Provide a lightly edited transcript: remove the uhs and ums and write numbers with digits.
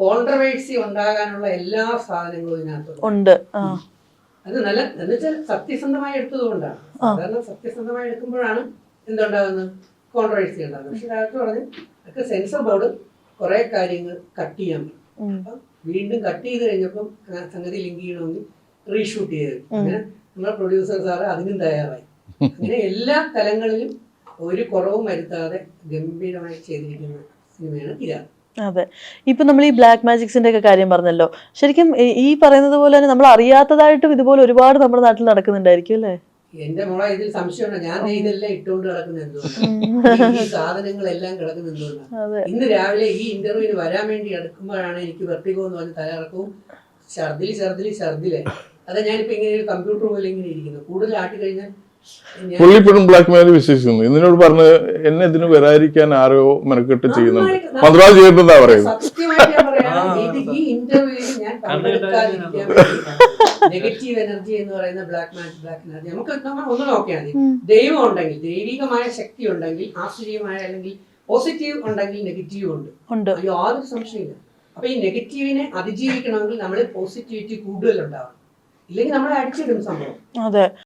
Controversy ഉണ്ടാകാനുള്ള എല്ലാ സാധനങ്ങളും ഇതിനകത്തുണ്ട്. ഉണ്ട്. അത് നല്ല എന്ന് വെച്ചാൽ സത്യസന്ധമായി എടുത്തതുകൊണ്ടാണ്. സാധാരണ സത്യസന്ധമായി എടുക്കുമ്പോഴാണ് എന്തുണ്ടാകുന്നത്, കോൺട്രവേഴ്സി ഉണ്ടാകുന്നത്. പക്ഷെ ഡയറക്ടർ പറഞ്ഞു അതൊക്കെ സെൻസർ ബോർഡ് കുറെ കാര്യങ്ങൾ കട്ട് ചെയ്യാൻ പറ്റും. അപ്പം വീണ്ടും കട്ട് ചെയ്ത് കഴിഞ്ഞപ്പം സംഗതി ലിങ്ക് ചെയ്യണമെങ്കിൽ റീഷൂട്ട് ചെയ്ത് അങ്ങനെ നമ്മുടെ പ്രൊഡ്യൂസർ സാറ് അതിനും തയ്യാറായി. അങ്ങനെ എല്ലാ തലങ്ങളിലും ഒരു കുറവും വരുത്താതെ ഗംഭീരമായി ചെയ്തിരിക്കുന്ന സിനിമയാണ് കിരാത്. അതെ. ഇപ്പൊ നമ്മൾ ഈ ബ്ലാക്ക് മാജിക്സിന്റെ ഒക്കെ കാര്യം പറഞ്ഞല്ലോ, ശരിക്കും ഈ പറയുന്നത് പോലെ തന്നെ നമ്മൾ അറിയാത്തതായിട്ടും ഇതുപോലെ ഒരുപാട് നമ്മുടെ നാട്ടിൽ നടക്കുന്നുണ്ടായിരിക്കും അല്ലേ? എന്റെ മോളെ ഇതിൽ സംശയമുണ്ടോ? ഞാൻ ഇതെല്ലാം ഇട്ടുകൊണ്ട് കിടക്കുന്ന എന്തുകൊണ്ടാണ്, ഈ സാധനങ്ങളെല്ലാം കിടക്കുന്ന എന്തുകൊണ്ടാണ്? ഇന്ന് രാവിലെ ഈ ഇന്റർവ്യൂവിന് വരാൻ വേണ്ടി എടുക്കുമ്പോഴാണ് എനിക്ക് വെർട്ടിഗോ എന്ന് പറഞ്ഞ തലയിറക്കവും ഛർദില്. അതാ ഞാനിപ്പോ ഇങ്ങനെ ഒരു കമ്പ്യൂട്ടർ പോലെ ഇങ്ങനെ ഇരിക്കുന്നു. കൂടുതൽ ആട്ടി കഴിഞ്ഞാൽ പുള്ളിപ്പോഴും ബ്ലാക്ക് മാജിക് വിശ്വസിക്കുന്നു. ഇതിനോട് പറഞ്ഞ് എന്നെ ഇതിന് വരാതിരിക്കാൻ ആരോ മെനക്കെട്ട് ചെയ്യുന്നുണ്ട്, മന്ത്രവാദം ചെയ്തിട്ടുണ്ടാ പറയുന്നത്. സത്യമായിട്ട് ഞാൻ പറയാം, ഈ ഇന്റർവ്യൂവിൽ ഞാൻ പങ്കെടുക്കാതിരിക്കാൻ നെഗറ്റീവ് എനർജി എന്ന് പറയുന്ന ബ്ലാക്ക് എനർജി നമുക്ക് ഒന്ന് നോക്കിയാൽ മതി. ദൈവം ഉണ്ടെങ്കിൽ, ദൈവികമായ ശക്തി ഉണ്ടെങ്കിൽ, ആശ്ചര്യമായ അല്ലെങ്കിൽ പോസിറ്റീവ് ഉണ്ടെങ്കിൽ നെഗറ്റീവ് ഉണ്ട്, യാതൊരു സംശയമില്ല. അപ്പൊ ഈ നെഗറ്റീവിനെ അതിജീവിക്കണമെങ്കിൽ നമ്മൾ പോസിറ്റിവിറ്റി കൂടുതൽ ഉണ്ടാവണം, ഇല്ലെങ്കിൽ നമ്മളെ അടിച്ചിടും സംഭവം.